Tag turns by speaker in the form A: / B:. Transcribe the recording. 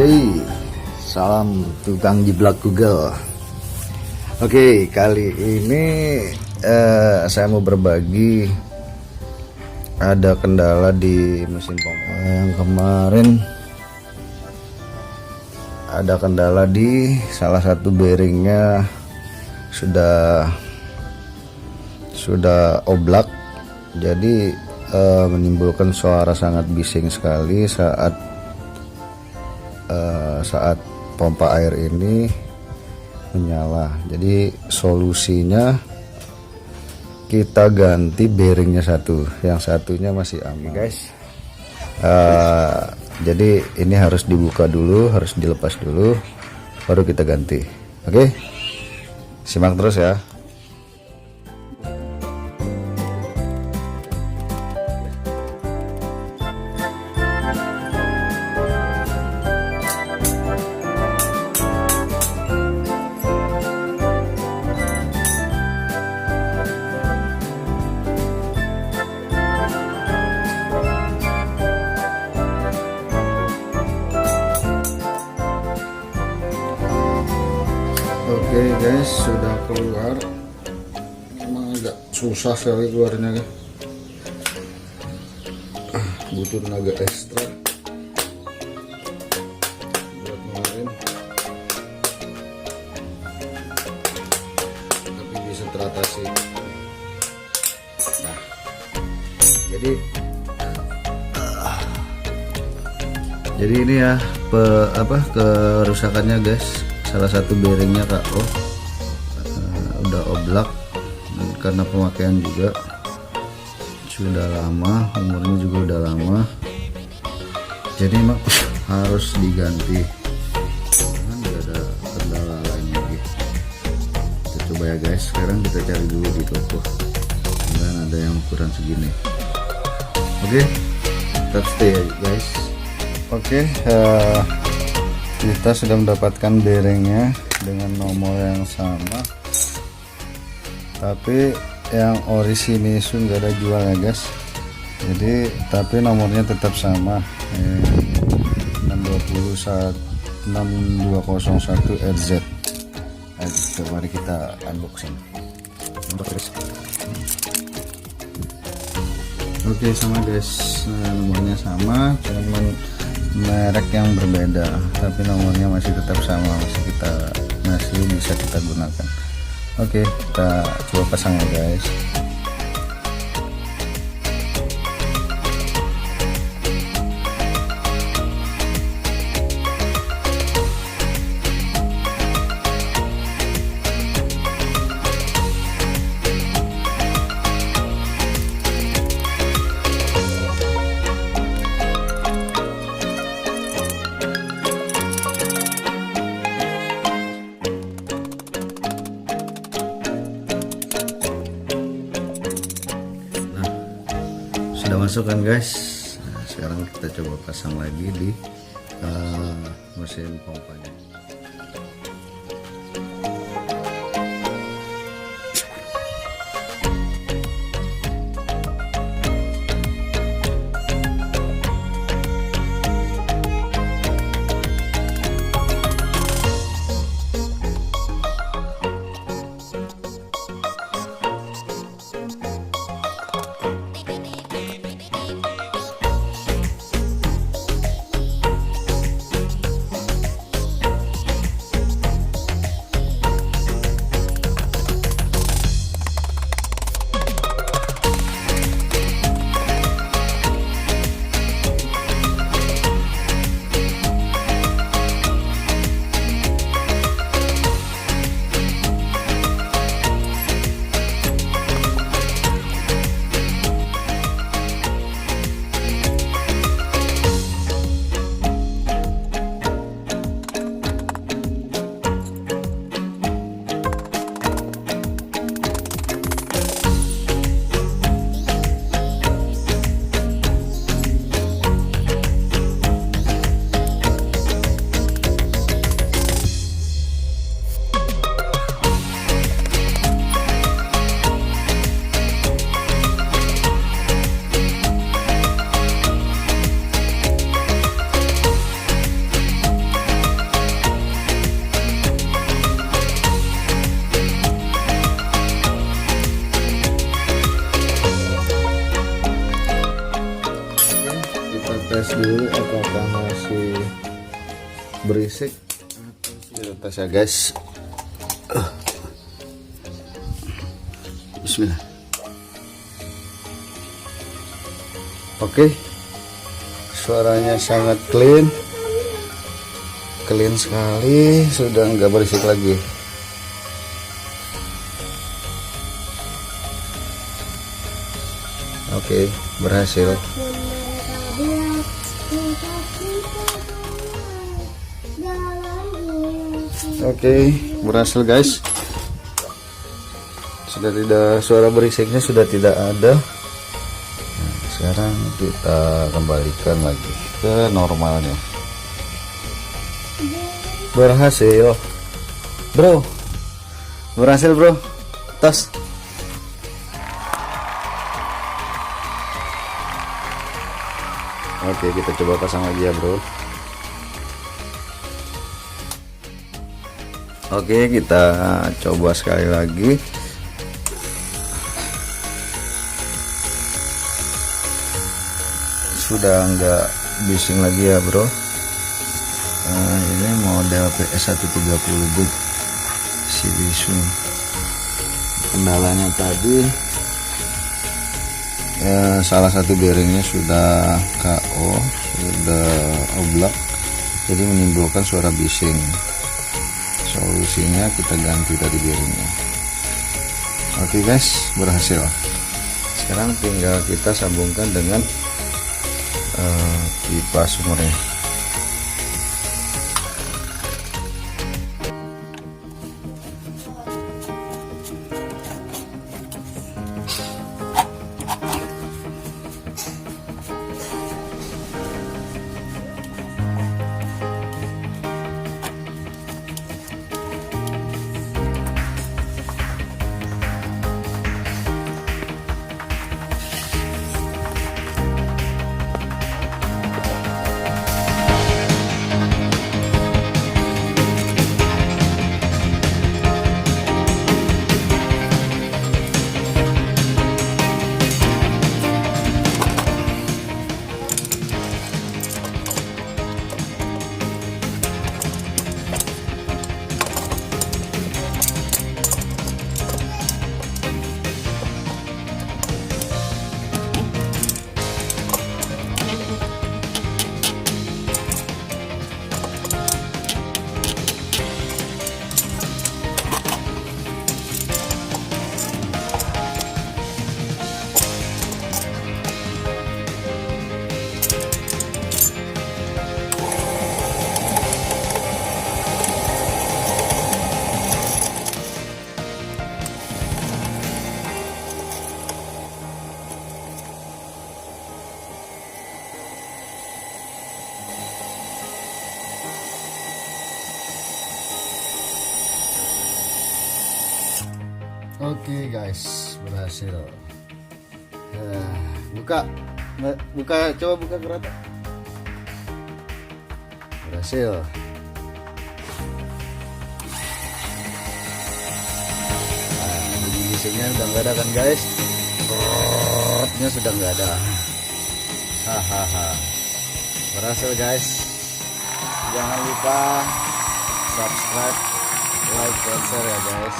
A: Oke, salam tukang jiplak Google. Oke, kali ini saya mau berbagi ada kendala di mesin pompa. Yang kemarin ada kendala di salah satu bearingnya sudah oblak, jadi menimbulkan suara sangat bising sekali saat pompa air ini menyala. Jadi solusinya kita ganti bearingnya satu, yang satunya masih aman, guys. Jadi ini harus dibuka dulu, harus dilepas dulu, baru kita ganti. Oke, simak terus ya. Oke guys, sudah keluar. Emang agak susah sekali keluarnya, guys. Butuh tenaga ekstra buat ngeluarin, tapi bisa teratasi. Nah, jadi ini ya kerusakannya, guys. Salah satu bearingnya KO, udah oblak, dan karena pemakaian juga sudah lama, umurnya juga udah lama, jadi emang harus diganti. Nggak ada kendala lain lagi. Kita coba ya guys, sekarang kita cari dulu di toko, dan ada yang ukuran segini. Oke, tetap stay ya guys. Oke, kita sudah mendapatkan bearingnya dengan nomor yang sama, tapi yang ori Shimizu nggak ada jual ya guys. Jadi tapi nomornya tetap sama, 6201 RZ. Ayo, mari kita unboxing. Oke, sama guys, nomornya sama, cuman merek yang berbeda, tapi nomornya masih tetap sama, masih bisa kita gunakan. Oke, kita coba pasang ya guys. Sudah masuk kan guys. Nah, sekarang kita coba pasang lagi di mesin pompanya. berisik. Kita tes ya guys. Bismillah. Oke, suaranya sangat clean sekali, sudah nggak berisik lagi. Oke, berhasil. Oke, berhasil guys. Sudah tidak, suara berisiknya sudah tidak ada. Nah, sekarang kita kembalikan lagi ke normalnya. Berhasil, bro. Berhasil, bro. Tos. Oke, kita coba pasang lagi ya, bro. Oke, kita coba sekali lagi. Sudah nggak bising lagi ya, bro. Ini model PS130 boot Silisun. Kendalanya tadi ya, salah satu bearingnya sudah KO, sudah oblak, jadi menimbulkan suara bising. Solusinya kita ganti tadi bearingnya. Oke guys, berhasil. Sekarang tinggal kita sambungkan dengan pipa sumurnya. Oke guys, berhasil. Buka, coba buka kereta. Berhasil. Bunyi bisingnya udah nggak ada kan guys? Nya sudah nggak ada. Hahaha. Berhasil guys. Jangan lupa subscribe, like, dan share ya guys.